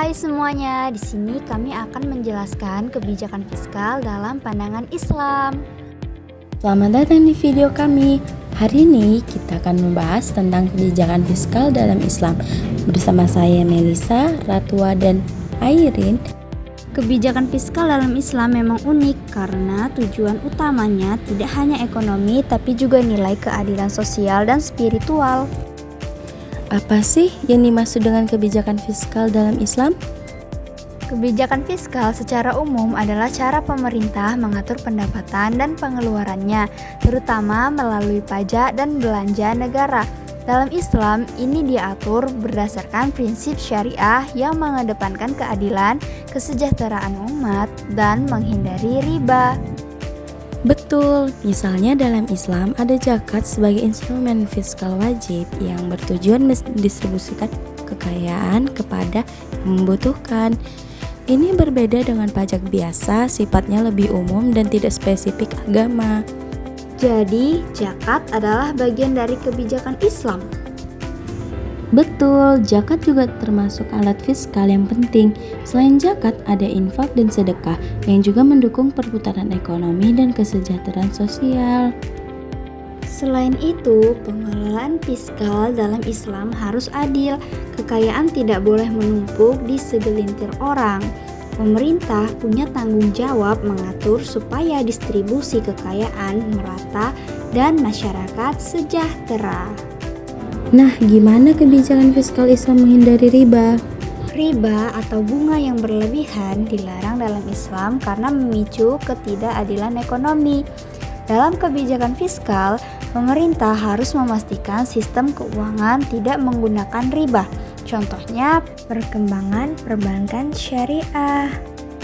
Hai semuanya, di sini kami akan menjelaskan kebijakan fiskal dalam pandangan Islam. Selamat datang di video kami. Hari ini kita akan membahas tentang kebijakan fiskal dalam Islam bersama saya Melisa, Ratwa, dan Airin. Kebijakan fiskal dalam Islam memang unik karena tujuan utamanya tidak hanya ekonomi tapi juga nilai keadilan sosial dan spiritual. Apa sih yang dimaksud dengan kebijakan fiskal dalam Islam? Kebijakan fiskal secara umum adalah cara pemerintah mengatur pendapatan dan pengeluarannya, terutama melalui pajak dan belanja negara. Dalam Islam, ini diatur berdasarkan prinsip syariah yang mengedepankan keadilan, kesejahteraan umat, dan menghindari riba. Betul, misalnya dalam Islam ada zakat sebagai instrumen fiskal wajib yang bertujuan mendistribusikan kekayaan kepada yang membutuhkan. Ini berbeda dengan pajak biasa, sifatnya lebih umum dan tidak spesifik agama. Jadi, zakat adalah bagian dari kebijakan Islam. Betul, zakat juga termasuk alat fiskal yang penting. Selain zakat, ada infak dan sedekah yang juga mendukung perputaran ekonomi dan kesejahteraan sosial. Selain itu, pengelolaan fiskal dalam Islam harus adil. Kekayaan tidak boleh menumpuk di segelintir orang. Pemerintah punya tanggung jawab mengatur supaya distribusi kekayaan merata dan masyarakat sejahtera. Nah, gimana kebijakan fiskal Islam menghindari riba? Riba atau bunga yang berlebihan dilarang dalam Islam karena memicu ketidakadilan ekonomi. Dalam kebijakan fiskal, pemerintah harus memastikan sistem keuangan tidak menggunakan riba. Contohnya, perkembangan perbankan syariah.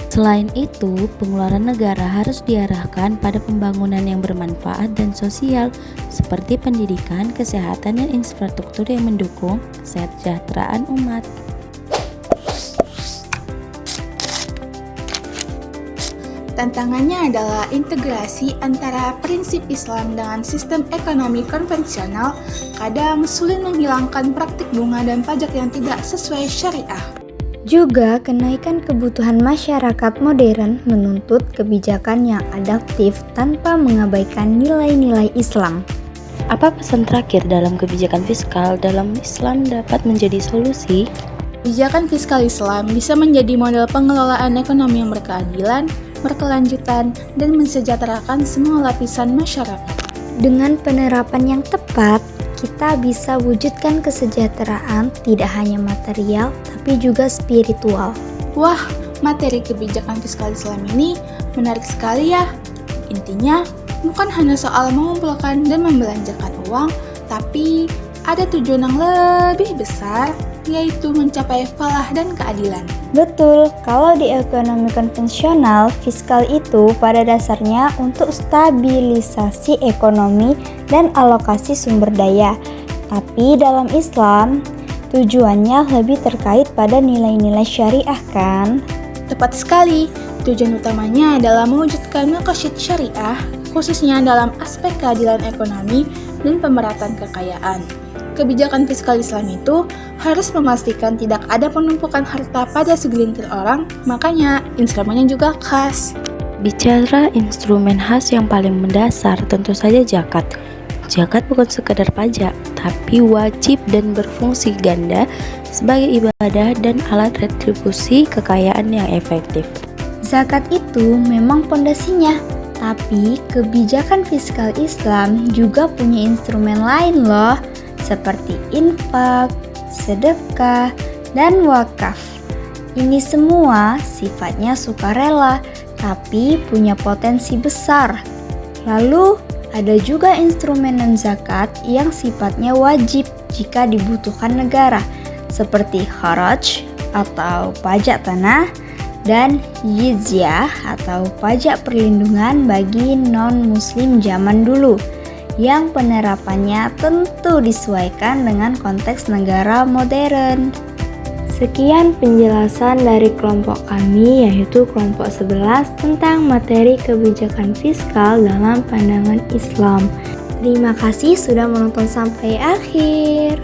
Selain itu, pengeluaran negara harus diarahkan pada pembangunan yang bermanfaat dan sosial, seperti pendidikan, kesehatan, dan infrastruktur yang mendukung kesejahteraan umat. Tantangannya adalah integrasi antara prinsip Islam dengan sistem ekonomi konvensional, kadang sulit menghilangkan praktik bunga dan pajak yang tidak sesuai syariah. Juga kenaikan kebutuhan masyarakat modern menuntut kebijakan yang adaptif tanpa mengabaikan nilai-nilai Islam. Apa pesan terakhir dalam kebijakan fiskal dalam Islam dapat menjadi solusi? Kebijakan fiskal Islam bisa menjadi model pengelolaan ekonomi yang berkeadilan, berkelanjutan, dan mensejahterakan semua lapisan masyarakat. Dengan penerapan yang tepat, kita bisa wujudkan kesejahteraan tidak hanya material, tapi juga spiritual. Wah, materi kebijakan fiskal Islam ini menarik sekali ya. Intinya, bukan hanya soal mengumpulkan dan membelanjakan uang, tapi ada tujuan yang lebih besar, yaitu mencapai falah dan keadilan. Betul, kalau di ekonomi konvensional, fiskal itu pada dasarnya untuk stabilisasi ekonomi dan alokasi sumber daya. Tapi dalam Islam, tujuannya lebih terkait pada nilai-nilai syariah kan? Tepat sekali, tujuan utamanya adalah mewujudkan maqasid syariah, khususnya dalam aspek keadilan ekonomi dan pemerataan kekayaan. Kebijakan fiskal Islam itu harus memastikan tidak ada penumpukan harta pada segelintir orang, makanya instrumennya juga khas. Bicara instrumen khas yang paling mendasar, tentu saja zakat. Zakat bukan sekedar pajak, tapi wajib dan berfungsi ganda sebagai ibadah dan alat retribusi kekayaan yang efektif. Zakat itu memang pondasinya, tapi kebijakan fiskal Islam juga punya instrumen lain loh, seperti infak, sedekah, dan wakaf. Ini semua sifatnya sukarela, tapi punya potensi besar. Lalu, ada juga instrumen non-zakat yang sifatnya wajib jika dibutuhkan negara, seperti kharaj atau pajak tanah, dan jizyah atau pajak perlindungan bagi non-muslim zaman dulu, yang penerapannya tentu disesuaikan dengan konteks negara modern. Sekian penjelasan dari kelompok kami, yaitu kelompok 11 tentang materi kebijakan fiskal dalam pandangan Islam. Terima kasih sudah menonton sampai akhir.